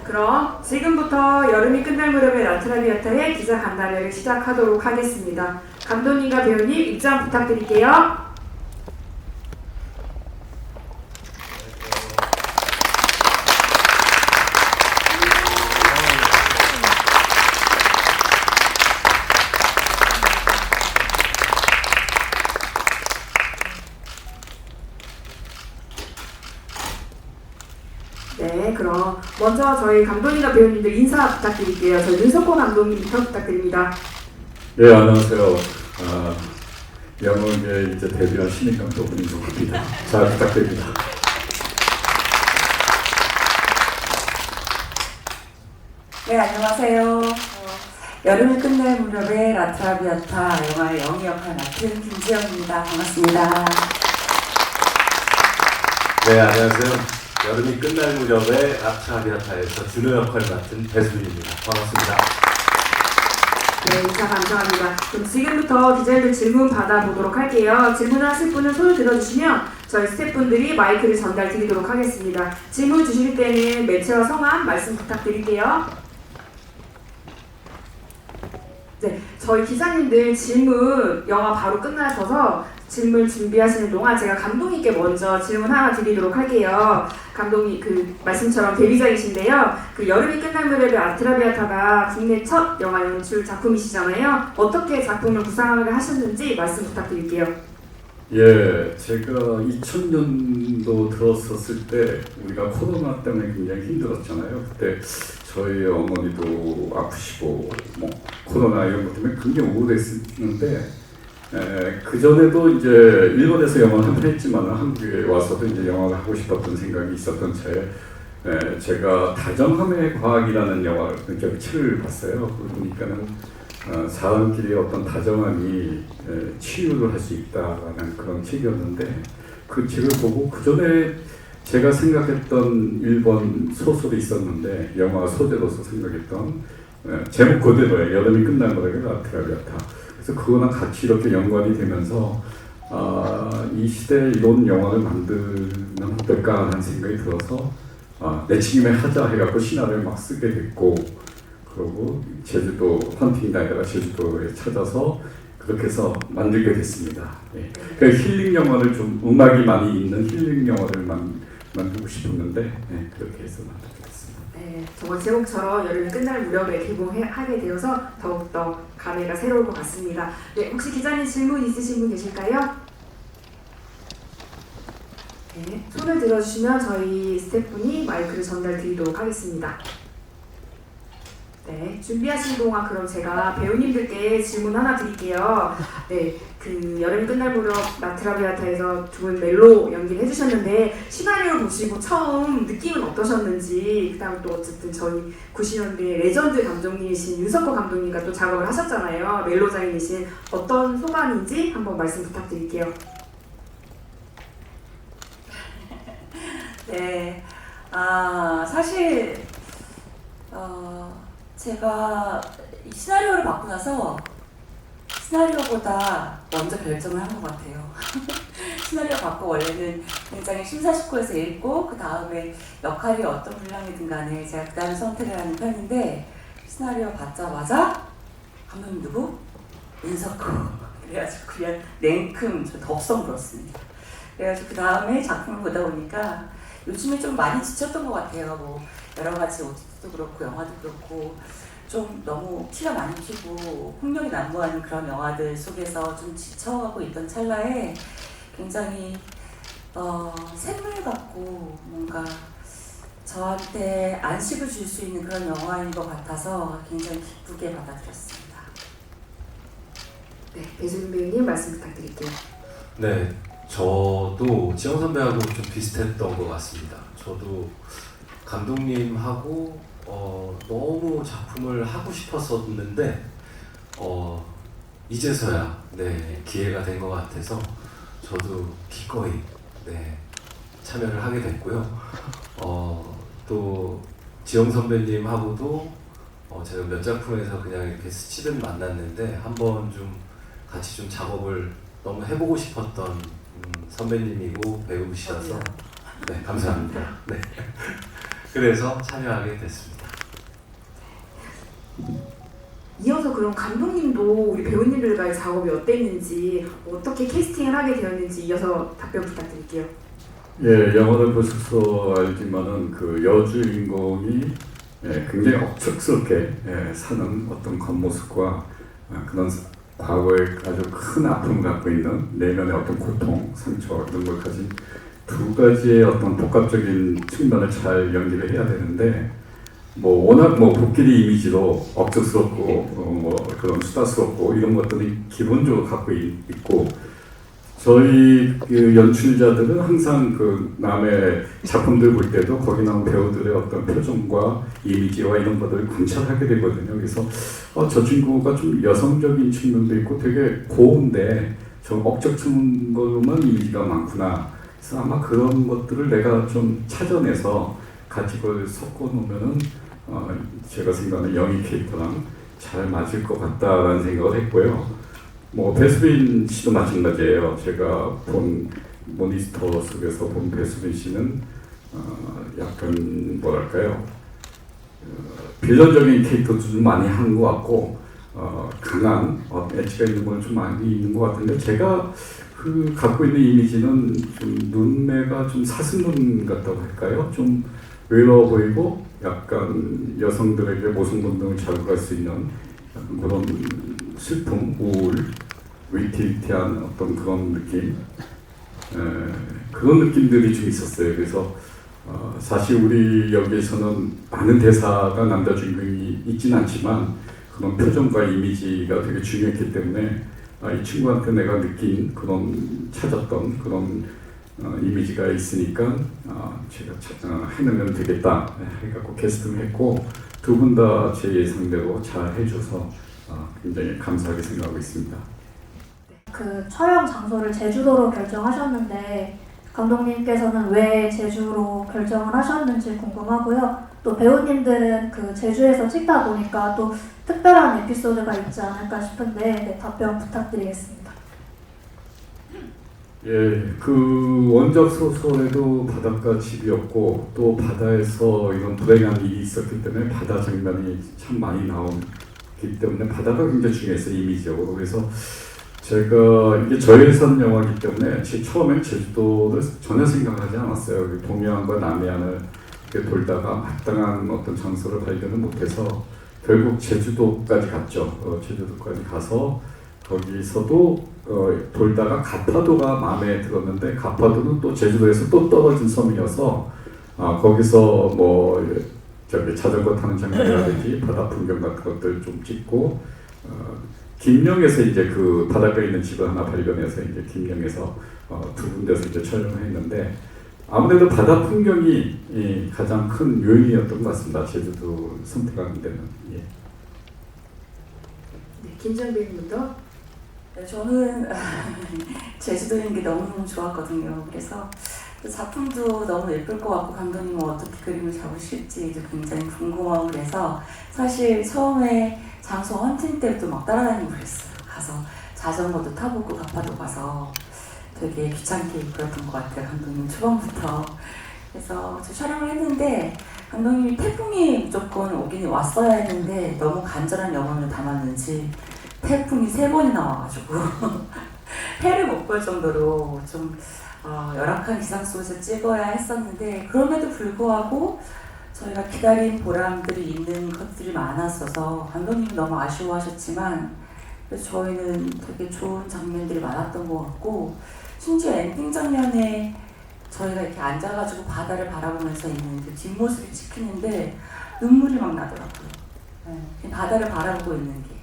그럼 지금부터 여름이 끝날 무렵의 라트라비아타의 기자 간담회를 시작하도록 하겠습니다. 감독님과 배우님 입장 부탁드릴게요. 네, 그럼 먼저 저희 감독님과 배우님들 인사 부탁드릴게요. 저희 윤석호 감독님부터 부탁드립니다. 네, 안녕하세요. 영웅계 이제 데뷔한 신인 감독은 윤석호입니다. 잘 부탁드립니다. 네, 안녕하세요. 여름이 끝날 무렵의 라트라비아타 영화의 영희 역할 맡은 김지영입니다. 반갑습니다. 네, 안녕하세요. 여름이 끝날 무렵의 라트라비아타에서 준호 역할 맡은 배수빈입니다. 반갑습니다. 네, 인사 감사합니다. 그럼 지금부터 기자님들 질문 받아보도록 할게요. 질문을 하실 분은 손을 들어주시면 저희 스태프분들이 마이크를 전달 드리도록 하겠습니다. 질문 주실 때는 매체와 성함 말씀 부탁드릴게요. 네, 저희 기자님들 질문 영화 바로 끝나셔서 질문 준비하시는 동안 제가 감독님께 먼저 질문 하나 드리도록 할게요. 감독님 그 말씀처럼 데뷔작이신데요. 그 여름이 끝날 무렵의 아트라비아타가 국내 첫 영화 연출 작품이시잖아요. 어떻게 작품을 구상을 하셨는지 말씀 부탁드릴게요. 예, 제가 2000년도 들었었을 때 우리가 코로나 때문에 굉장히 힘들었잖아요. 그때 저희 어머니도 아프시고 뭐 코로나 이런 것 때문에 굉장히 우울했었는데 그 전에도 이제 일본에서 영화를 한번 했지만 한국에 와서도 이제 영화를 하고 싶었던 생각이 있었던 차에 제가 다정함의 과학이라는 영화를 그 책을 봤어요. 그러고 보니까는 사람끼리 어떤 다정함이 치유를 할 수 있다라는 그런 책이었는데 그 책을 보고 그 전에 제가 생각했던 일본 소설이 있었는데 영화 소재로서 생각했던 제목 그대로예요. 여름이 끝난 거라고 라트라비아타. 그래서 그거랑 같이 이렇게 연관이 되면서 이 시대에 이런 영화를 만들면 어떨까 하는 생각이 들어서 내치김에 하자 해갖고 신화를 막 쓰게 됐고 그리고 제주도 헌팅 다니다가 제주도에 찾아서 그렇게 해서 만들게 됐습니다. 네. 그러니까 힐링 영화를 좀 음악이 많이 있는 힐링 영화를 만들고 싶었는데 네, 그렇게 해서 만들게 됐습니다. 네, 정말 제목처럼 여름이 끝날 무렵에 개봉하게 되어서 더욱더 감회가 새로울 것 같습니다. 네, 혹시 기자님 질문 있으신 분 계실까요? 네, 손을 들어주시면 저희 스태프분이 마이크를 전달 드리도록 하겠습니다. 네, 준비하신 동안 그럼 제가 배우님들께 질문 하나 드릴게요. 네, 그 여름이 끝날 무렵 라트라비아타에서 두 분 멜로 연기를 해주셨는데 시나리오를 보시고 처음 느낌은 어떠셨는지, 그다음 또 어쨌든 저희 90년대 레전드 감독님이신 윤석호 감독님과 또 작업을 하셨잖아요. 멜로장인이신 어떤 소감인지 한번 말씀 부탁드릴게요. 네, 사실 제가 이 시나리오를 받고 나서 시나리오보다 먼저 결정을 한 것 같아요. 시나리오 받고 원래는 굉장히 심사숙고해서 읽고 그 다음에 역할이 어떤 분량이든 간에 제가 그 다음에 선택을 하는 편인데 시나리오 받자마자 감독님 누구? 윤석호. 그래가지고 그냥 냉큼 저 덥석 물었습니다. 그래가지고 그 다음에 작품을 보다 보니까 요즘에 좀 많이 지쳤던 것 같아요. 뭐 여러 가지 OTT도 그렇고 영화도 그렇고 좀 너무 티가 많이 튀고 폭력이 난무하는 그런 영화들 속에서 좀 지쳐가고 있던 찰나에 굉장히 샘물 같고 뭔가 저한테 안식을 줄 수 있는 그런 영화인 것 같아서 굉장히 기쁘게 받아들였습니다. 네, 배수빈 배우님 말씀 부탁드릴게요. 네, 저도 지영 선배하고 좀 비슷했던 것 같습니다. 저도 감독님하고 너무 작품을 하고 싶었었는데 이제서야 기회가 된 것 같아서 저도 기꺼이 참여를 하게 됐고요. 또 지영 선배님하고도 제가 몇 작품에서 그냥 이렇게 스치듯 만났는데 한번 좀 같이 좀 작업을 너무 해보고 싶었던 선배님이고 배우시라서 네, 감사합니다. 네. 그래서 참여하게 됐습니다. 이어서 그럼 감독님도 우리 배우님들과의 작업이 어땠는지, 어떻게 캐스팅을 하게 되었는지 이어서 답변 부탁드릴게요. 예, 영화를 보셔서 알지만은 그 여주인공이 굉장히 억척스럽게 사는 어떤 겉모습과 그런 과거에 아주 큰 아픔을 갖고 있는 내면의 어떤 고통, 상처 이런 걸 가진 두 가지의 어떤 복합적인 측면을 잘 연기를 해야 되는데 뭐 워낙 뭐 복귀리 이미지로 억척스럽고 뭐 그런 수다스럽고 이런 것들이 기본적으로 갖고 있고 저희 그 연출자들은 항상 그 남의 작품들 볼 때도 거기 나온 배우들의 어떤 표정과 이미지와 이런 것들을 관찰하게 되거든요. 그래서 저 친구가 좀 여성적인 측면도 있고 되게 고운데 좀 억척스러운 걸로만 이미지가 많구나. 그래서 아마 그런 것들을 내가 좀 찾아내서 같이 그걸 섞어 놓으면은 제가 생각하는 영희 캐릭터랑 잘 맞을 것 같다라는 생각을 했고요. 뭐 배수빈 씨도 마찬가지예요. 제가 본 모니스터 속에서 본 배수빈 씨는 약간 뭐랄까요, 빌런적인 캐릭터도 좀 많이 한 것 같고 강한 엣지가 있는 건 좀 많이 있는 것 같은데 제가 그 갖고 있는 이미지는 좀 눈매가 좀 사슴눈 같다고 할까요? 좀 외로워 보이고 약간 여성들에게 모성 본능을 자극할 수 있는 약간 그런 슬픔, 우울, 위태위태한 어떤 그런 느낌, 그런 느낌들이 좀 있었어요. 그래서 사실 우리 여기에서는 많은 대사가 남자 주인공이 있진 않지만 그런 표정과 이미지가 되게 중요했기 때문에 이 친구한테 내가 느낀 그런 찾았던 그런 이미지가 있으니까 제가 해내면 되겠다 해갖고 캐스팅을 했고 두 분 다 제 예상대로 잘 해줘서 굉장히 감사하게 생각하고 있습니다. 그 촬영 장소를 제주도로 결정하셨는데 감독님께서는 왜 제주로 결정을 하셨는지 궁금하고요. 또 배우님들은 그 제주에서 찍다 보니까 또 특별한 에피소드가 있지 않을까 싶은데 답변 부탁드리겠습니다. 예, 그 원작 소설에도 바닷가 집이었고 또 바다에서 이런 불행한 일이 있었기 때문에 바다 장면이 참 많이 나오기 때문에 바다가 굉장히 중요했어요, 이미지적으로. 그래서 제가 이게 저예산 영화이기 때문에 처음엔 제주도를 전혀 생각하지 않았어요. 동해안과 남해안을 이렇게 돌다가 마땅한 어떤 장소를 발견을 못해서 결국 제주도까지 갔죠. 제주도까지 가서 거기서도 돌다가 가파도가 마음에 들었는데 가파도는 또 제주도에서 또 떨어진 섬이어서 거기서 뭐 저기 자전거 타는 장면이라든지 바다 풍경 같은 것들 좀 찍고 김영에서 이제 그 바닷가에 있는 집을 하나 발견해서 이제 김영에서 두 군데서 이제 촬영을 했는데 아무래도 바다 풍경이 가장 큰 요인이었던 것 같습니다. 제주도 선택하는 데는. 예. 네, 김정빈님부터. 네, 저는 제주도인 게 너무너무 좋았거든요. 그래서 작품도 너무 예쁠 것 같고 감독님은 어떻게 그림을 잡으실지 굉장히 궁금하고 그래서 사실 처음에 장소 헌팅 때도 막 따라다니고 그랬어요. 가서 자전거도 타보고 가파도 가서 되게 귀찮게 그렸던 것 같아요. 감독님 초반부터. 그래서 저 촬영을 했는데 감독님이 태풍이 무조건 오긴 왔어야 했는데 너무 간절한 영혼을 담았는지 태풍이 3번이나 와가지고 해를 못 볼 정도로 좀 열악한 기상 속에서 찍어야 했었는데 그럼에도 불구하고 저희가 기다린 보람들이 있는 것들이 많았어서 감독님이 너무 아쉬워하셨지만 그래서 저희는 되게 좋은 장면들이 많았던 것 같고 심지어 엔딩 장면에 저희가 이렇게 앉아가지고 바다를 바라보면서 있는 그 뒷모습이 찍히는데 눈물이 막 나더라고요. 네, 바다를 바라보고 있는 게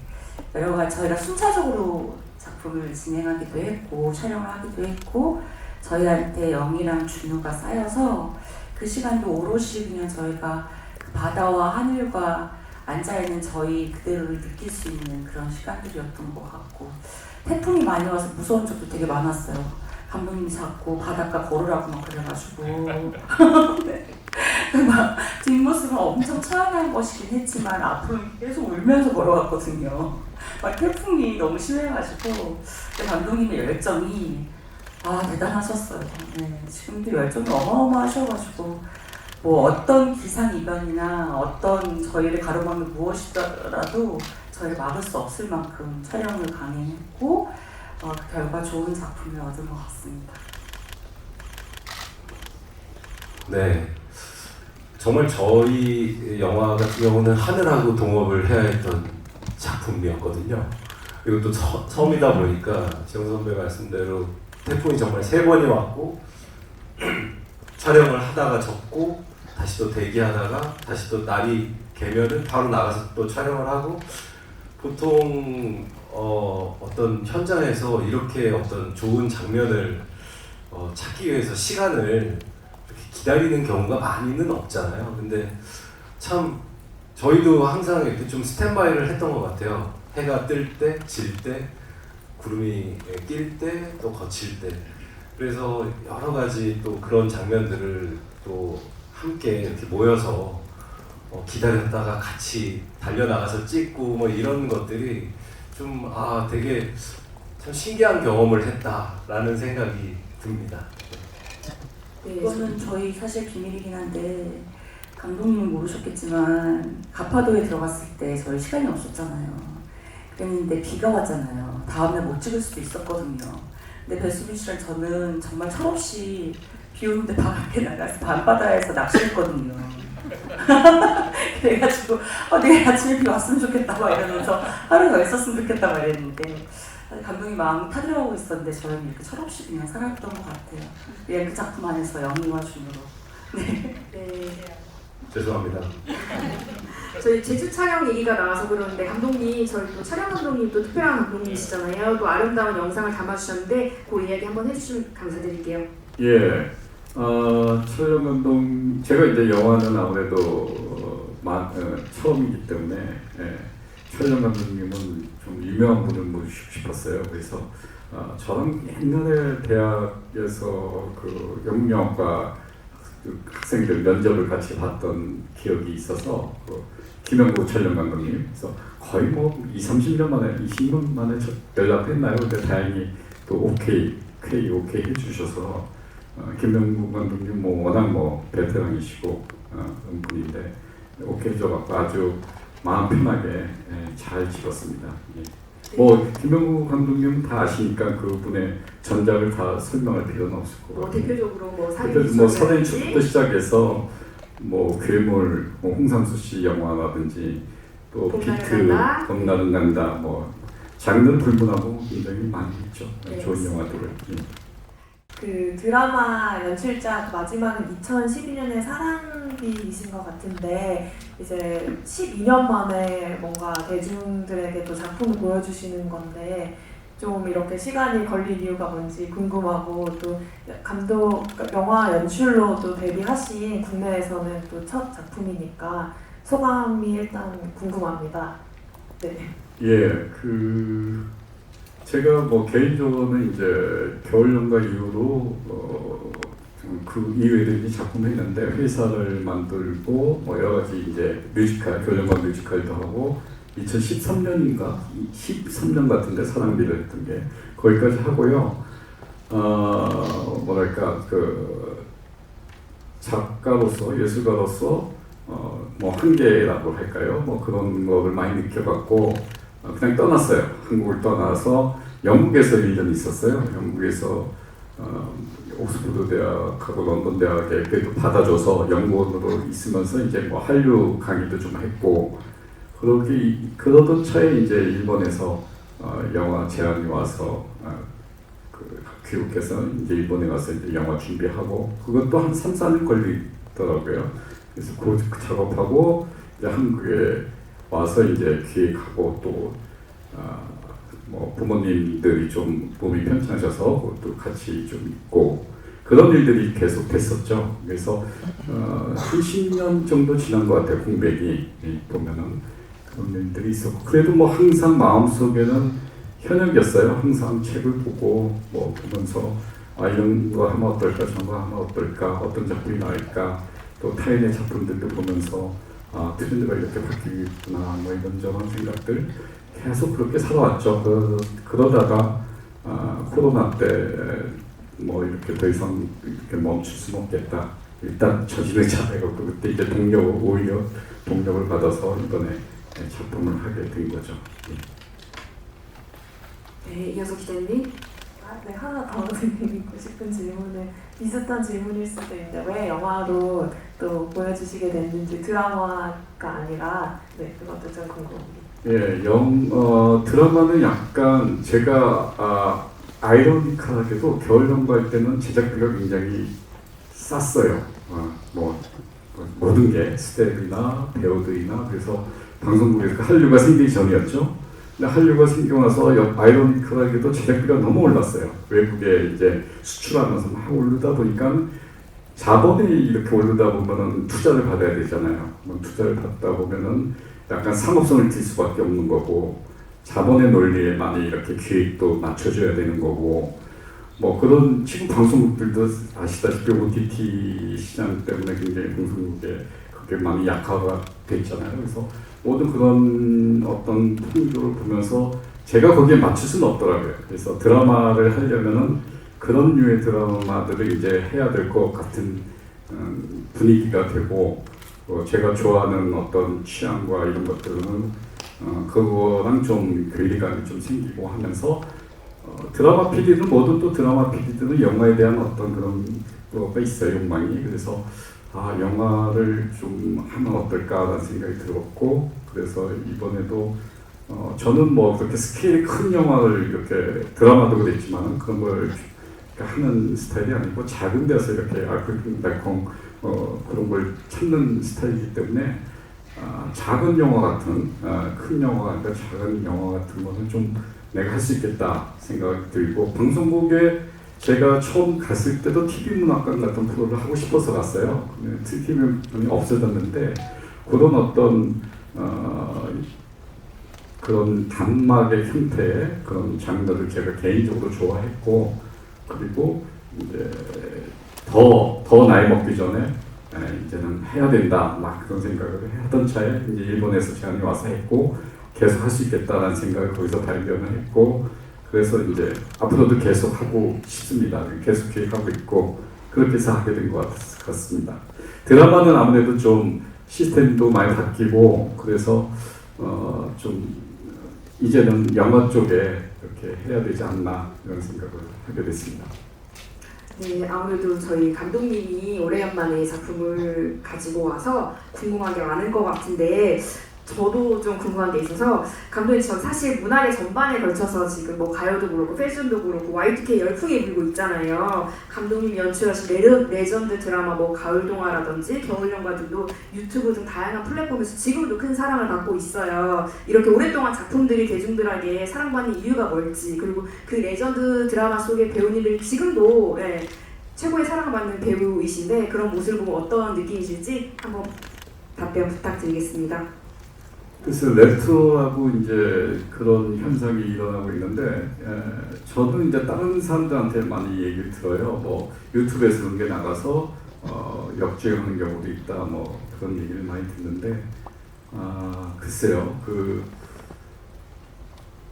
여러 가지 저희가 순차적으로 작품을 진행하기도 했고 촬영을 하기도 했고 저희한테 영희랑 준우가 쌓여서 그 시간도 오롯이 그냥 저희가 그 바다와 하늘과 앉아있는 저희 그대로를 느낄 수 있는 그런 시간들이었던 것 같고 태풍이 많이 와서 무서운 적도 되게 많았어요. 감독님이 자꾸 바닷가 걸으라고 막 그래가지고 네. 막 뒷모습은 엄청 차분한 것이긴 했지만 앞으로 계속 울면서 걸어갔거든요. 막 태풍이 너무 심해가지고 감독님의 열정이 대단하셨어요. 네, 지금도 열정이 어마어마하셔가지고 뭐 어떤 기상이변이나 어떤 저희를 가로막는 무엇이더라도 저희를 막을 수 없을 만큼 촬영을 강행했고 그 결과 좋은 작품을 얻은 것 같습니다. 네, 정말 저희 영화 같은 경우는 하늘하고 동업을 해야 했던 작품이었거든요. 그리고 또 섬이다 보니까 지영 선배 말씀대로 태풍이 정말 3번이 왔고 촬영을 하다가 졌고 다시 또 대기하다가 다시 또 날이 개면은 바로 나가서 또 촬영을 하고 보통 어떤 현장에서 이렇게 어떤 좋은 장면을 찾기 위해서 시간을 이렇게 기다리는 경우가 많이는 없잖아요. 근데 참 저희도 항상 이렇게 좀 스탠바이를 했던 것 같아요. 해가 뜰 때, 질 때, 구름이 낄 때, 또 거칠 때. 그래서 여러 가지 또 그런 장면들을 또 함께 이렇게 모여서 기다렸다가 같이 달려나가서 찍고 뭐 이런 것들이 좀 되게 참 신기한 경험을 했다라는 생각이 듭니다. 네, 이거는 저희 사실 비밀이긴 한데 감독님은 모르셨겠지만 가파도에 들어갔을 때 저희 시간이 없었잖아요. 그랬는데 비가 왔잖아요. 다음날 못 찍을 수도 있었거든요. 근데 배수빈 씨랑 저는 정말 철없이 비 오는데 방 앞에 나가서 밤바다에서 낚시했거든요. 그래가지고 내일 아침에 비 왔으면 좋겠다 막 이러면서 하루 더 있었으면 좋겠다 막 이랬는데 감독이 마음 타들어가고 있었는데 저는 이렇게 철없이 그냥 살았던 것 같아요. 그냥 그 작품 안에서 영희와 준으로. 네. 죄송합니다. 저희 제주 촬영 얘기가 나와서 그러는데 감독님, 저희 또 촬영 감독님 또 특별한 감독님이시잖아요. 또 아름다운 영상을 담아주셨는데 그 이야기 한번 해주시면 감사드릴게요. 예, 촬영 감독, 제가 이제 영화는 아무래도 처음이기 때문에 촬영 감독님은 좀 유명한 분을 모시고 싶었어요. 그래서 저랑 옛날에 대학에서 그 영문영화과 학생들 면접을 같이 봤던 기억이 있어서 김영국 촬영 감독님, 그래서 거의 뭐 20-30년 만에, 20년 만에 연락했나요? 근데 다행히 또 오케이 해주셔서 김영국 감독님 뭐 워낙 뭐 베테랑이시고 그런 분인데 오케이 해줘갖고 아주 마음 편하게 잘 찍었습니다. 예. 뭐 김영국 감독님은 다 아시니까 그분의 전작을 다 설명할 필요는 없을 것 같아요. 대표적으로 뭐 살인초부터 시작해서 뭐 괴물, 뭐 홍상수 씨 영화라든지 또 비트, 봄날은 간다, 뭐 장르는 불문하고 굉장히 많이 있죠. 네. 좋은 영화들을. 그 드라마 연출자 마지막은 2012년에 사랑비이신 것 같은데 이제 12년 만에 뭔가 대중들에게 또 작품을 보여주시는 건데 좀 이렇게 시간이 걸린 이유가 뭔지 궁금하고 또 감독 영화 연출로 또 데뷔하신 국내에서는 또 첫 작품이니까 소감이 일단 궁금합니다. 네. 예, 제가 뭐 개인적으로는 이제 겨울연가 이후로 그 이후에도 이제 작품을 했는데 회사를 만들고 뭐 여러 가지 이제 뮤지컬, 겨울연가 뮤지컬도 하고 2013년인가 13년 같은데 사랑비를 했던 게 거기까지 하고요. 뭐랄까 그 작가로서 예술가로서 뭐 한계라고 할까요? 뭐 그런 거를 많이 느껴갖고 그냥 떠났어요. 한국을 떠나서 영국에서 1년 있었어요. 영국에서 옥스퍼드 대학하고 런던 대학에 그래도 받아줘서 연구원으로 있으면서 이제 뭐 한류 강의도 좀 했고 그러던 차에 이제 일본에서 영화 제안이 와서 그 교육해서 이제 일본에 가서 이제 영화 준비하고 그것도 한 3-4년 걸리더라고요. 그래서 그 작업하고 이제 한국에 와서 이제 기획하고 또 뭐 부모님들이 좀 몸이 편찮으셔서 또 같이 좀 있고 그런 일들이 계속 됐었죠. 그래서 한 10년 정도 지난 것 같아요. 공백이 보면은 그런 일들이 있었고 그래도 뭐 항상 마음속에는 현역이었어요. 항상 책을 보고 뭐 보면서 이런 거 하면 어떨까 저런 거 하면 어떨까 어떤 작품이 나올까 또 타인의 작품들도 보면서 트렌드가 이렇게 바뀌겠구나 뭐 이런저런 생각들 계속 그렇게 살아왔죠. 그러다가 코로나 때 뭐 이렇게 더 이상 이렇게 멈출 수는 없겠다 일단 저지를 잘해갖고 그때 이제 오히려 동력을 받아서 이번에 작품을 하게 된 거죠. 네, 이어서 기자님. 네, 하나 더 드리고 싶은 질문은 비슷한 질문일 수도 있는데 왜 영화로 또 보여주시게 됐는지 드라마가 아니라 네, 그것도 좀 궁금합니다. 예, 드라마는 약간 제가 아이러니컬하게도 겨울 연구할 때는 제작비가 굉장히 쌌어요. 모든 게 스텝이나 배우들이나 그래서 방송국에서 한류가 생기기 전이었죠. 근데 한류가 생기고 나서 아이러니컬하게도 제작비가 너무 올랐어요. 외국에 이제 수출하면서 막 오르다 보니까 자본이 이렇게 오르다 보면은 투자를 받아야 되잖아요. 투자를 받다 보면은 약간 상업성을 띌 수밖에 없는 거고 자본의 논리에 많이 이렇게 기획도 맞춰줘야 되는 거고 뭐 그런 지금 방송국들도 아시다시피 OTT 시장 때문에 굉장히 방송국에 그게 많이 약화가 됐잖아요. 그래서 모든 그런 어떤 풍조를 보면서 제가 거기에 맞출 수는 없더라고요. 그래서 드라마를 하려면은 그런 류의 드라마들을 이제 해야 될 것 같은 분위기가 되고 제가 좋아하는 어떤 취향과 이런 것들은 그거랑 좀 괴리감이 좀 생기고 하면서 드라마 PD는 모든 또 드라마 PD들은 영화에 대한 어떤 그런 거가 있어요, 욕망이. 그래서 영화를 좀 하면 어떨까라는 생각이 들었고 그래서 이번에도 저는 뭐 그렇게 스케일이 큰 영화를 이렇게 드라마도 그랬지만 그런 걸 하는 스타일이 아니고 작은 데서 이렇게 알콩달콩 그런 걸 찾는 스타일이기 때문에 작은 영화 같은 큰 영화가 아니라 작은 영화 같은 거는 좀 내가 할 수 있겠다 생각이 들고 방송국에 제가 처음 갔을 때도 TV문학관 같은 프로를 하고 싶어서 갔어요. TV문이 없어졌는데 그런 어떤 그런 단막의 형태의 그런 장르를 제가 개인적으로 좋아했고 그리고 이제 더 나이 먹기 전에 이제는 해야 된다 막 그런 생각을 하던 차에 이제 일본에서 제안이 와서 했고 계속 할 수 있겠다라는 생각을 거기서 발견을 했고 그래서 이제 앞으로도 계속 하고 싶습니다. 계속 계획하고 있고 그렇게 해서 하게 된 것 같습니다. 드라마는 아무래도 좀 시스템도 많이 바뀌고 그래서 좀 이제는 영화 쪽에 이렇게 해야 되지 않나 이런 생각을 하게 됐습니다. 네, 아무래도 저희 감독님이 오래간만에 작품을 가지고 와서 궁금한 게 많을 것 같은데 저도 좀 궁금한 게 있어서 감독님 전 사실 문화계 전반에 걸쳐서 지금 뭐 가요도 그렇고 패션도 그렇고 Y2K 열풍이 불고 있잖아요. 감독님 연출하신 레전드 드라마 뭐 가을동화라든지 겨울연가 등도 유튜브 등 다양한 플랫폼에서 지금도 큰 사랑을 받고 있어요. 이렇게 오랫동안 작품들이 대중들에게 사랑받는 이유가 뭘지 그리고 그 레전드 드라마 속의 배우님들이 지금도 최고의 사랑을 받는 배우이신데 그런 모습을 보고 어떤 느낌이실지 한번 답변 부탁드리겠습니다. 그래서 레트로하고 이제 그런 현상이 일어나고 있는데 저도 이제 다른 사람들한테 많이 얘기를 들어요. 뭐 유튜브에서 그런 게 나가서 역주행하는 경우도 있다. 뭐 그런 얘기를 많이 듣는데 글쎄요.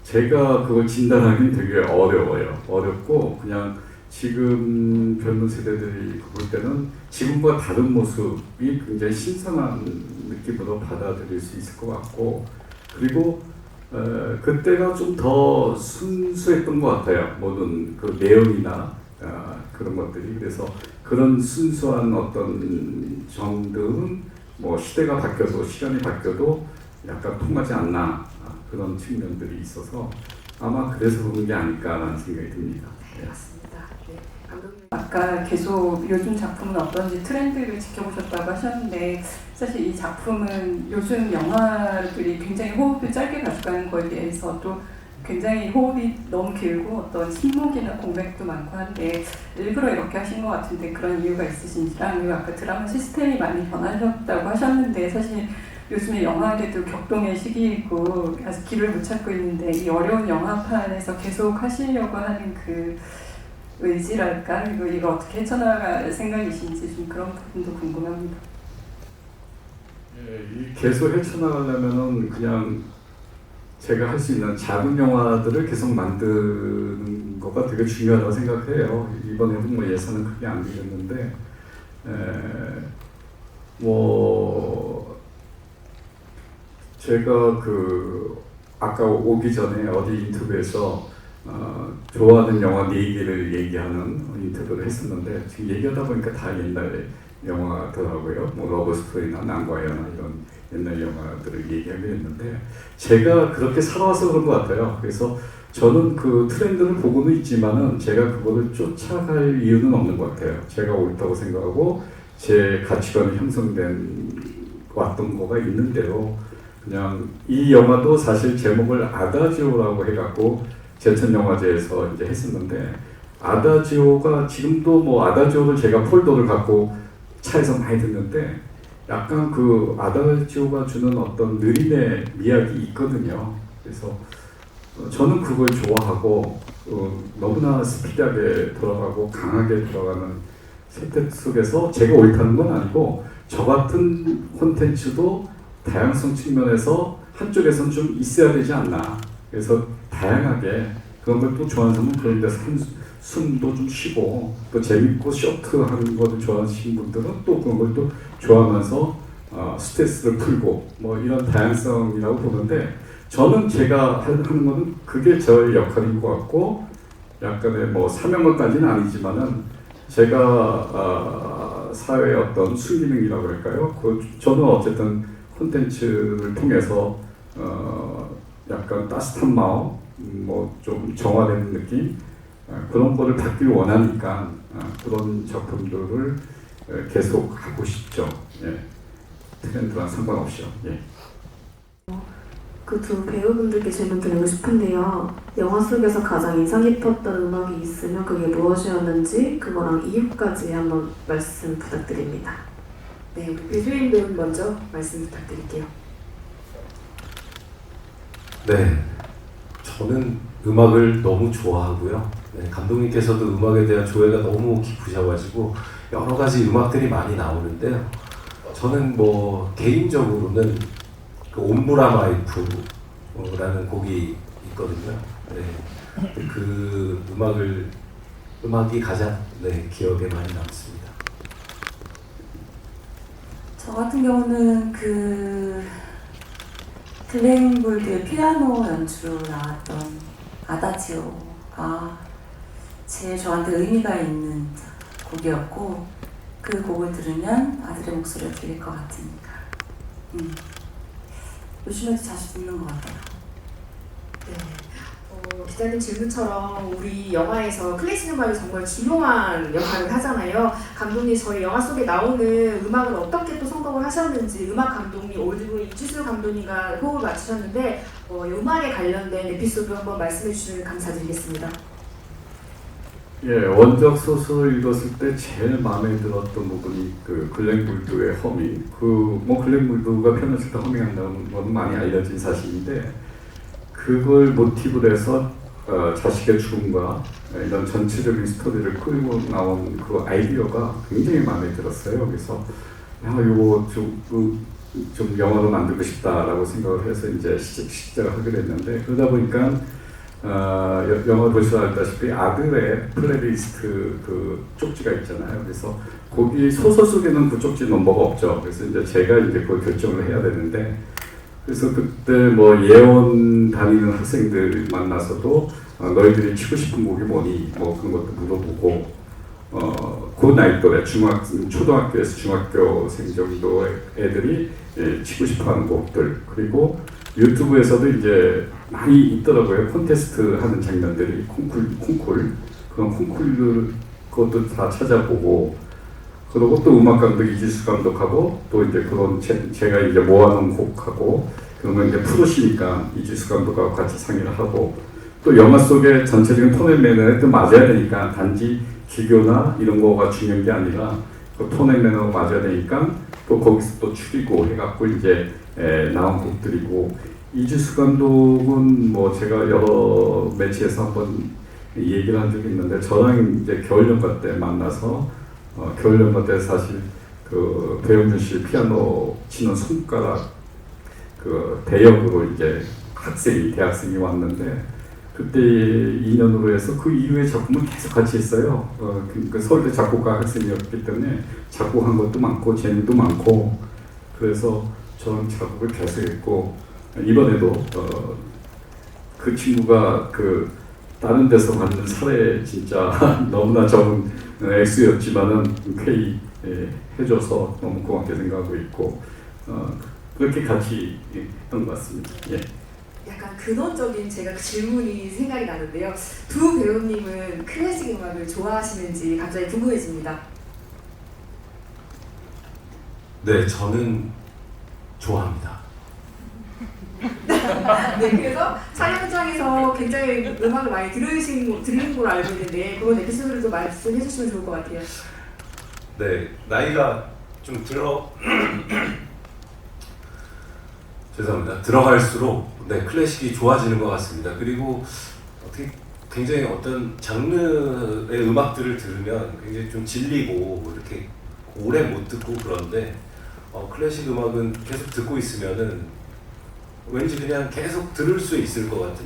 제가 그걸 진단하기는 되게 어렵고 그냥 지금 젊은 세대들이 볼 때는 지금과 다른 모습이 굉장히 신선한 느낌으로 받아들일 수 있을 것 같고 그리고 그때가 좀 더 순수했던 것 같아요. 모든 그 내용이나 그런 것들이 그래서 그런 순수한 어떤 점들은 뭐 시대가 바뀌어도 시간이 바뀌어도 약간 통하지 않나 그런 측면들이 있어서 아마 그래서 그런 게 아닐까라는 생각이 듭니다. 맞습니다. 네, 감독님. 아까 계속 요즘 작품은 어떤지 트렌드를 지켜보셨다고 하셨는데 사실 이 작품은 요즘 영화들이 굉장히 호흡을 짧게 가져가는 거에 대해서도 굉장히 호흡이 너무 길고 어떤 신곡이나 공백도 많고 한데 일부러 이렇게 하신 것 같은데 그런 이유가 있으신지랑 그리고 아까 드라마 시스템이 많이 변하셨다고 하셨는데 사실 요즘에 영화계도 격동의 시기이고 아직 길을 못 찾고 있는데 이 어려운 영화판에서 계속 하시려고 하는 그 의지랄까? 그리고 이거 어떻게 헤쳐나갈 생각이신지 좀 그런 부분도 궁금합니다. 계속 헤쳐나가려면은 그냥 제가 할 수 있는 작은 영화들을 계속 만드는 거가 되게 중요하다고 생각해요. 이번에도 뭐 예산은 크게 안 들였는데 뭐 제가 아까 오기 전에 어디 인터뷰에서 좋아하는 영화 4개를 얘기하는 인터뷰를 했었는데 지금 얘기하다 보니까 다 옛날 영화더라고요. 뭐 러브스토리나 난과 연하 이런 옛날 영화들을 얘기하게 됐는데 제가 그렇게 살아와서 그런 것 같아요. 그래서 저는 그 트렌드를 보고는 있지만은 제가 그거를 쫓아갈 이유는 없는 것 같아요. 제가 옳다고 생각하고 제 가치관이 형성된 왔던 거가 있는 대로 그냥 이 영화도 사실 제목을 아다지오라고 해갖고 제천영화제에서 이제 했었는데 아다지오가 지금도 뭐 아다지오를 제가 폴더를 갖고 차에서 많이 듣는데 약간 그 아다지오가 주는 어떤 느림의 미학이 있거든요. 그래서 저는 그걸 좋아하고 너무나 스피드하게 돌아가고 강하게 돌아가는 세태 속에서 제가 옳다는 건 아니고 저 같은 콘텐츠도 다양성 측면에서 한쪽에선 좀 있어야 되지 않나. 그래서 다양하게 그런 걸 또 좋아하는 사람은 그런 데서 숨도 좀 쉬고 또 재밌고 쇼트하는 거를 좋아하시는 분들은 또 그런 걸 또 좋아하면서 스트레스를 풀고 뭐 이런 다양성이라고 보는데 저는 제가 하는 거는 그게 저의 역할인 것 같고 약간의 뭐 사명감까지는 아니지만은 제가 사회의 어떤 순기능이라고 할까요? 저는 어쨌든 콘텐츠를 통해서 약간 따뜻한 마음, 뭐 좀 정화되는 느낌 그런 거를 받길 원하니까 그런 작품들을 계속 하고 싶죠. 예. 트렌드랑 상관없이요. 예. 그 두 배우분들께 질문 드리고 싶은데요. 영화 속에서 가장 인상 깊었던 음악이 있으면 그게 무엇이었는지 그거랑 이유까지 한번 말씀 부탁드립니다. 네, 우리 배수인 배우님 먼저 말씀 부탁드릴게요. 네, 저는 음악을 너무 좋아하고요. 네, 감독님께서도 음악에 대한 조예가 너무 깊으셔가지고 여러 가지 음악들이 많이 나오는데요. 저는 뭐 개인적으로는 그 옴브라마이프라는 곡이 있거든요. 네, 그 음악이 가장 기억에 많이 남습니다. 저 같은 경우는 글렌 골드의 피아노 연주로 나왔던 아다지오가 제일 저한테 의미가 있는 곡이었고 그 곡을 들으면 아들의 목소리가 들릴 것 같으니까 요즘에도 자주 듣는 것 같아요. 네. 기자님 질문처럼 우리 영화에서 클래식 음악이 정말 중요한 역할을 하잖아요. 감독님 저희 영화 속에 나오는 음악을 어떻게 또 선곡을 하셨는지 음악 감독님 올드보이 이주수 감독님과 호흡을 맞추셨는데 음악에 관련된 에피소드 한번 말씀해 주시면 감사드리겠습니다. 예, 원작 소설 읽었을 때 제일 마음에 들었던 부분이 그 글렌 골드의 허밍. 뭐 글렌 골드가 피아노칠 때 허밍한다는 건 많이 알려진 사실인데 그걸 모티브로 해서 자식의 죽음과 이런 전체적인 스토리를 끌고 나온 그 아이디어가 굉장히 마음에 들었어요. 그래서 이거 좀 영화로 만들고 싶다라고 생각을 해서 이제 시작을 하게 됐는데 그러다 보니까 영화 보시면 알다시피 아들의 플레이리스트 그 쪽지가 있잖아요. 그래서 거기 소설 속에는 그 쪽지 넘버가 없죠. 그래서 이제 제가 이제 그걸 결정을 해야 되는데 그래서 그때 뭐 예원 다니는 학생들 만나서도 너희들이 치고 싶은 곡이 뭐니? 뭐 그런 것도 물어보고 그 나이 또래 초등학교에서 중학교생 정도 애들이 치고 싶어하는 곡들 그리고 유튜브에서도 이제 많이 있더라고요. 콘테스트 하는 장면들이 콩쿨 그런 콩쿨 그것도 다 찾아보고 그리고 또 음악 감독 이지수 감독하고 또 이제 그런 제가 이제 모아놓은 곡하고 그러면 이제 프로시니까 이지수 감독하고 같이 상의를 하고 또 영화 속에 전체적인 톤 앤 매너에 또 맞아야 되니까 단지 기교나 이런 거가 중요한 게 아니라 그 톤 앤 매너가 맞아야 되니까 또 거기서 또 추리고 해갖고 이제 나온 곡들이고 이지수 감독은 뭐 제가 여러 매체에서 한번 얘기를 한 적이 있는데 저랑 이제 겨울연가 때 만나서 겨울연가 때 사실 그 배용준 씨 피아노 치는 손가락 그 대역으로 이제 대학생이 왔는데 그때 인연으로 해서 그 이후에 작품을 계속 같이 했어요. 그 서울대 작곡가 학생이었기 때문에 작곡한 것도 많고 재능도 많고 그래서 저는 작곡을 계속 했고 이번에도 그 친구가 그 다른 데서 받는 사례 진짜 너무나 적은 액수였지만은 K 해줘서 너무 고맙게 생각하고 있고 그렇게 같이 했던 것 같습니다. 예. 약간 근원적인 제가 그 질문이 생각이 나는데요. 두 배우님은 클래식 음악을 좋아하시는지 갑자기 궁금해집니다. 네, 저는 좋아합니다. 네, 그래서 촬영장에서 굉장히 음악을 많이 들은 걸로 알고 있는데 그런 에피소드를 좀 말씀해 주시면 좋을 것 같아요. 네, 나이가 좀 죄송합니다. 들어갈수록 네, 클래식이 좋아지는 것 같습니다. 그리고 어떻게 굉장히 어떤 장르의 음악들을 들으면 굉장히 좀 질리고 이렇게 오래 못 듣고 그런데 클래식 음악은 계속 듣고 있으면은 왠지 그냥 계속 들을 수 있을 것 같은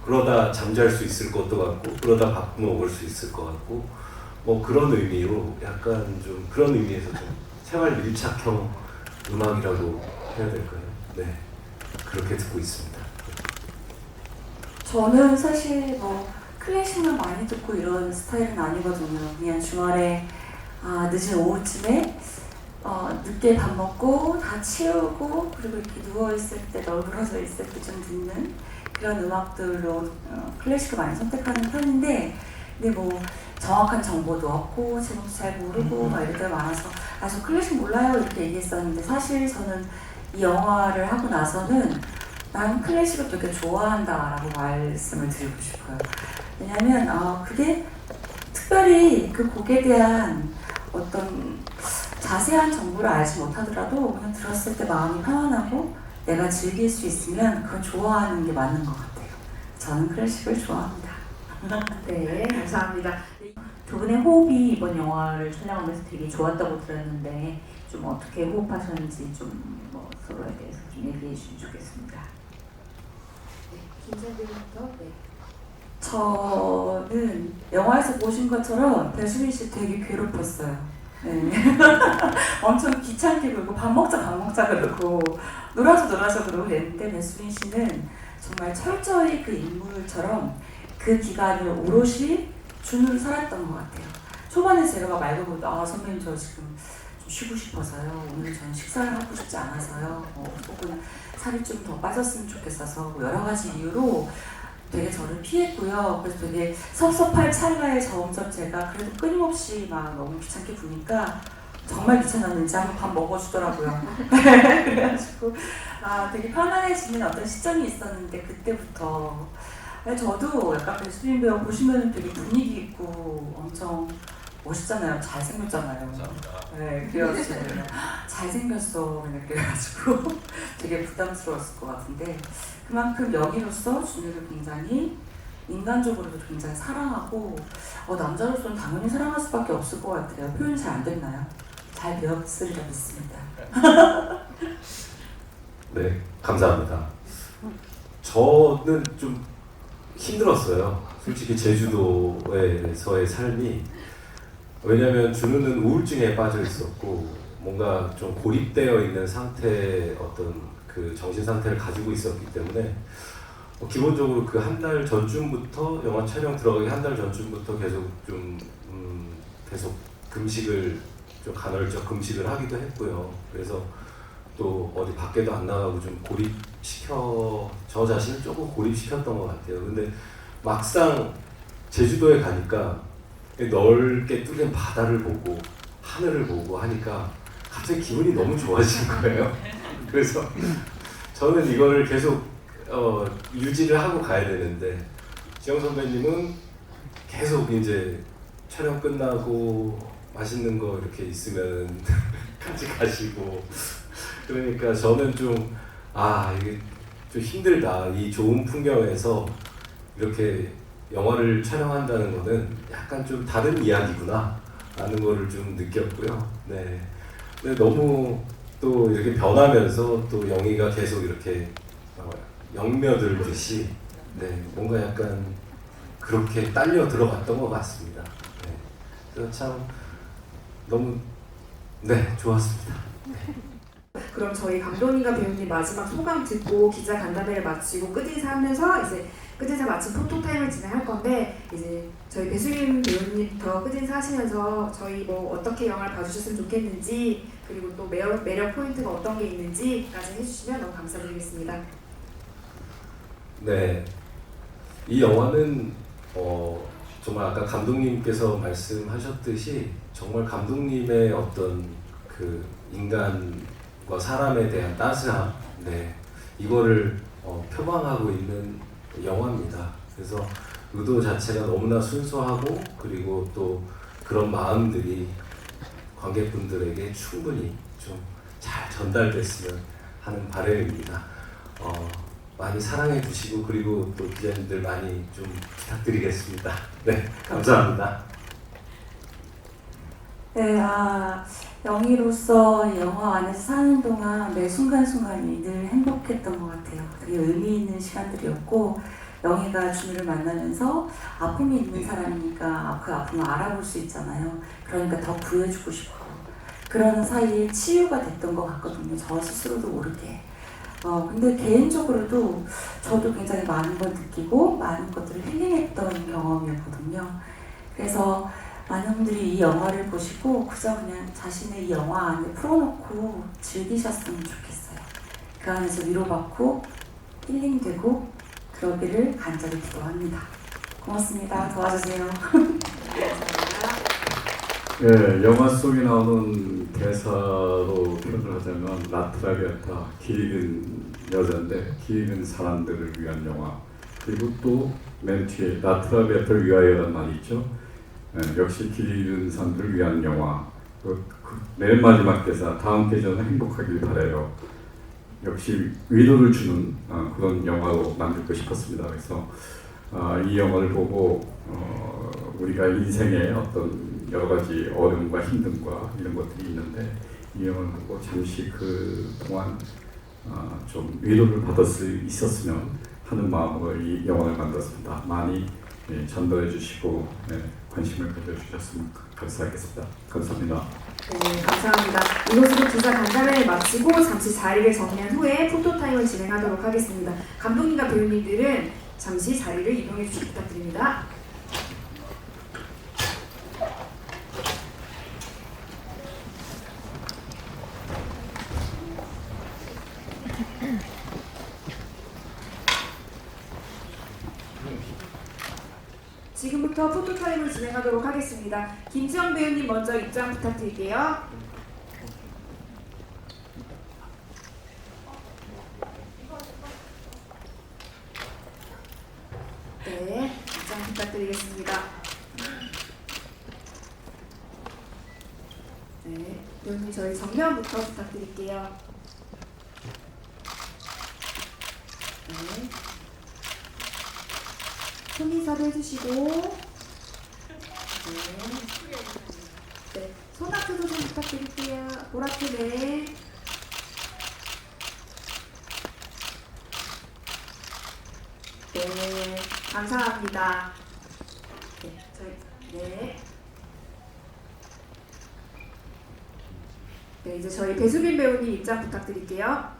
그러다 잠잘 수 있을 것도 같고 그러다 밥 먹을 수 있을 것 같고 뭐 그런 의미로 약간 좀 그런 의미에서 좀 생활 밀착형 음악이라고 해야 될까요? 네, 그렇게 듣고 있습니다. 저는 사실 뭐 클래식만 많이 듣고 이런 스타일은 아니거든요. 그냥 주말에 늦은 오후쯤에 늦게 밥 먹고 다 치우고 그리고 이렇게 누워있을 때 널브러져 있을 때 좀 듣는 그런 음악들로 클래식을 많이 선택하는 편인데 근데 뭐 정확한 정보도 없고 제목도 잘 모르고 막 이럴 때가 많아서 저 클래식 몰라요 이렇게 얘기했었는데 사실 저는 이 영화를 하고 나서는 난 클래식을 되게 좋아한다 라고 말씀을 드리고 싶어요. 왜냐면 그게 특별히 그 곡에 대한 어떤 자세한 정보를 알지 못하더라도 그냥 들었을 때 마음이 편안하고 내가 즐길 수 있으면 그건 좋아하는 게 맞는 것 같아요. 저는 클래식을 좋아합니다. 네, 감사합니다. 두 분의 호흡이 이번 영화를 촬영하면서 되게 좋았다고 들었는데 좀 어떻게 호흡하셨는지 좀 뭐 서로에 대해서 좀 얘기해 주시면 좋겠습니다. 김선배부터. 네. 저는 영화에서 보신 것처럼 배수민 씨 되게 괴롭혔어요. 네. 엄청 귀찮게 굴고 밥 먹자 그러고 놀아줘 그러고 그랬는데 배수민 씨는 정말 철저히 그 인물처럼 그 기간을 오롯이 준으로 살았던 것 같아요. 초반에 제가 막 말고 보다 선배님 저 지금 좀 쉬고 싶어서요. 오늘 저는 식사를 하고 싶지 않아서요. 혹은 살이 좀 더 빠졌으면 좋겠어서 뭐 여러 가지 이유로 되게 저를 피했고요. 그래서 되게 섭섭할 찰나에 점점 제가 그래도 끊임없이 막 너무 귀찮게 구니까 정말 귀찮았는지 한번 밥 먹어주더라고요. 그래가지고 되게 편안해지는 어떤 시점이 있었는데 그때부터 저도 약간 배수민 배우 보시면 되게 분위기 있고 엄청 멋있잖아요. 잘생겼잖아요. 네, 그래가지고 잘생겼어 그래가지고 되게 부담스러웠을 것 같은데 그만큼 여기로서 준우를 굉장히 인간적으로도 굉장히 사랑하고 남자로서는 당연히 사랑할 수밖에 없을 것 같아요. 표현이 잘 안 됐나요? 잘 배웠으리라 믿습니다. 네, 감사합니다. 저는 좀 힘들었어요. 솔직히 제주도에서의 삶이 왜냐하면 준우는 우울증에 빠져 있었고 뭔가 좀 고립되어 있는 상태의 어떤 그 정신 상태를 가지고 있었기 때문에 기본적으로 그 한 달 전쯤부터 영화 촬영 들어가기 한 달 전쯤부터 계속 계속 금식을 좀 간헐적 금식을 하기도 했고요. 그래서 또 어디 밖에도 안 나가고 좀 저 자신을 조금 고립시켰던 것 같아요. 근데 막상 제주도에 가니까 넓게 뚫린 바다를 보고 하늘을 보고 하니까 갑자기 기분이 너무 좋아진 거예요. 그래서 저는 이거를 계속 유지를 하고 가야 되는데 지영 선배님은 계속 이제 촬영 끝나고 맛있는 거 이렇게 있으면 같이 가시고 그러니까 저는 좀 이게 좀 힘들다. 이 좋은 풍경에서 이렇게 영화를 촬영한다는 거는 약간 좀 다른 이야기구나 라는 거를 좀 느꼈고요. 네. 근데 너무 또 이렇게 변하면서 또 영희가 계속 이렇게 영며들듯이 네, 뭔가 약간 그렇게 딸려 들어갔던 것 같습니다. 네, 그래서 참 너무 네 좋았습니다. 그럼 저희 감독님과 배우님 마지막 소감 듣고 기자 간담회를 마치고 끝인사 하면서 이제 끝인사 마친 포토타임을 진행할 건데 이제 저희 배수민 배우님부터 끝인사 하시면서 저희 뭐 어떻게 영화를 봐주셨으면 좋겠는지 그리고 또 매력 포인트가 어떤 게 있는지까지 해주시면 너무 감사드리겠습니다. 네, 이 영화는 정말 아까 감독님께서 말씀하셨듯이 정말 감독님의 어떤 그 인간과 사람에 대한 따스함, 네, 이거를 표방하고 있는 영화입니다. 그래서 의도 자체가 너무나 순수하고 그리고 또 그런 마음들이 관객분들에게 충분히 좀 잘 전달됐으면 하는 바람입니다. 많이 사랑해 주시고 그리고 또 기자님들 많이 좀 부탁드리겠습니다. 네, 감사합니다. 네, 영희로서 영화 안에서 사는 동안 매 순간순간이 늘 행복했던 것 같아요. 되게 의미 있는 시간들이었고 영희가 준우를 만나면서 아픔이 있는 사람이니까 그 아픔을 알아볼 수 있잖아요. 그러니까 더 구해주고 싶고 그런 사이에 치유가 됐던 것 같거든요. 저 스스로도 모르게. 근데 개인적으로도 저도 굉장히 많은 걸 느끼고 많은 것들을 힐링했던 경험이었거든요. 그래서 많은 분들이 이 영화를 보시고 그저 그냥 자신의 이 영화 안에 풀어놓고 즐기셨으면 좋겠어요. 그 안에서 위로받고 힐링되고 그러기를 간절히 기도합니다. 고맙습니다. 도와주세요. 예, 영화 속에 나오는 대사로 표현을 하자면 라트라비아타, 길 잃은 여자인데 길 잃은 사람들을 위한 영화. 그리고 또 맨 뒤에 라트라비아타를 위하여라는 말이 있죠. 예, 역시 길 잃은 사람들을 위한 영화. 맨 마지막 대사, 다음 계절은 행복하길 바라요. 역시 위로를 주는 그런 영화로 만들고 싶었습니다. 그래서 이 영화를 보고 우리가 인생의 어떤 여러 가지 어려움과 힘듦과 이런 것들이 있는데 이 영화를 보고 잠시 그 동안 좀 위로를 받을 수 있었으면 하는 마음으로 이 영화를 만들었습니다. 많이 전달해 주시고 관심을 가져주셨으면 감사하겠습니다. 감사합니다. 네, 감사합니다. 이것으로 기자 간담회를 마치고 잠시 자리를 정리한 후에 포토타임을 진행하도록 하겠습니다. 감독님과 배우님들은 잠시 자리를 이동해 주시기 부탁드립니다. 지금부터 포토타임을 진행하도록 하겠습니다. 김지영 배우님 먼저 입장 부탁드릴게요. 네, 입장 부탁드리겠습니다. 네, 배우님 저희 정면부터 부탁드릴게요. 네. 손인사도 해주시고 네, 손아트도 좀 부탁드릴게요. 보라트 네. 네, 감사합니다. 네, 네, 이제 저희 배수빈 배우님 입장 부탁드릴게요.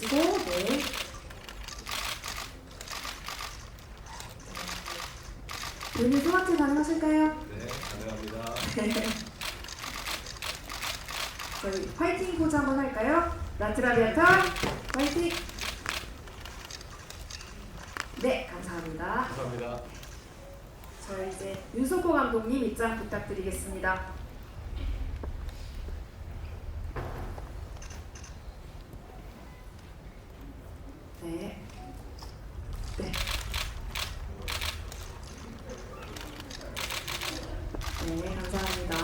보시고 네. 배우님 소마트 가능하실까요? 네, 감사합니다. 저희 화이팅 포즈 한번 할까요? 라트라비아타 화이팅! 네, 감사합니다. 감사합니다. 저희 이제 윤석호 감독님 입장 부탁드리겠습니다. 네. 네. 네, 감사합니다.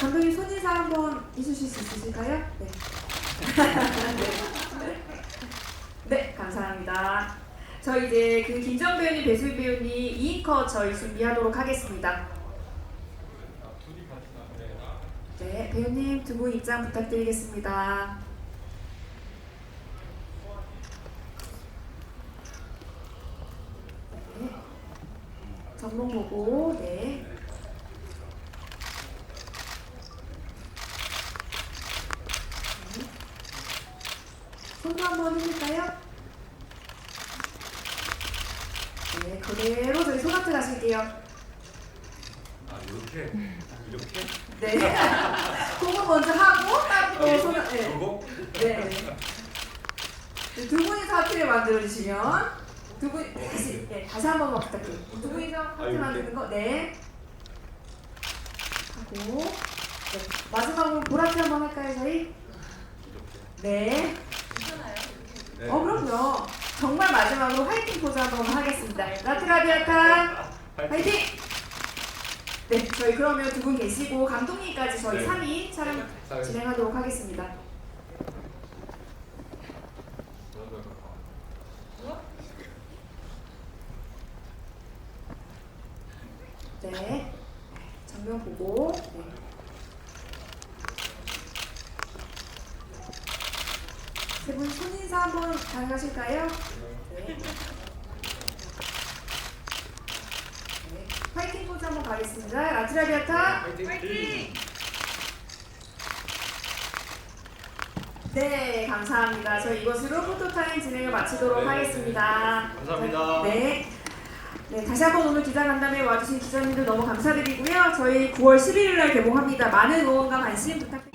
감독님 손인사 한번 해주실 수 있으실까요? 네. 네, 감사합니다. 저희 이제 그 김정 배우님, 배수빈 배우님 2인컷 저희 준비하도록 하겠습니다. 네, 배우님 두 분 입장 부탁드리겠습니다. 네. 전문 보고, 네. 손도 한번 해볼까요? 네, 그대로 저희 손아트 가실게요. 아 이렇게 네. 그거 먼저 하고, 딱 손, 네. 그거 네. 두 분이서 하트를 만들어주시면, 두 분, 다시, 네, 다시 한 번만 부탁드려요. 두 분이서 하트 이렇게? 만드는 거, 네. 하고, 네. 마지막으로 보라트 한번 할까요, 저희? 네. 네. 그럼요. 정말 마지막으로 화이팅 포즈 한번 하겠습니다. 라트라비아타 화이팅! 네, 저희 그러면 두 분 계시고 감독님까지 저희 네. 3위 촬영 진행하도록 하겠습니다. 네, 정면 보고. 네. 세 분 손인사 한번 가능하실까요? 네. 네. 화이팅 포즈 한번 가겠습니다. 라트라비아타 화이팅! 네, 감사합니다. 저희 이것으로 포토타임 진행을 마치도록 네. 하겠습니다. 감사합니다. 네. 네, 다시 한번 오늘 기자간담회 와주신 기자님들 너무 감사드리고요. 저희 9월 11일 날 개봉합니다. 많은 응원과 관심 부탁드립니다.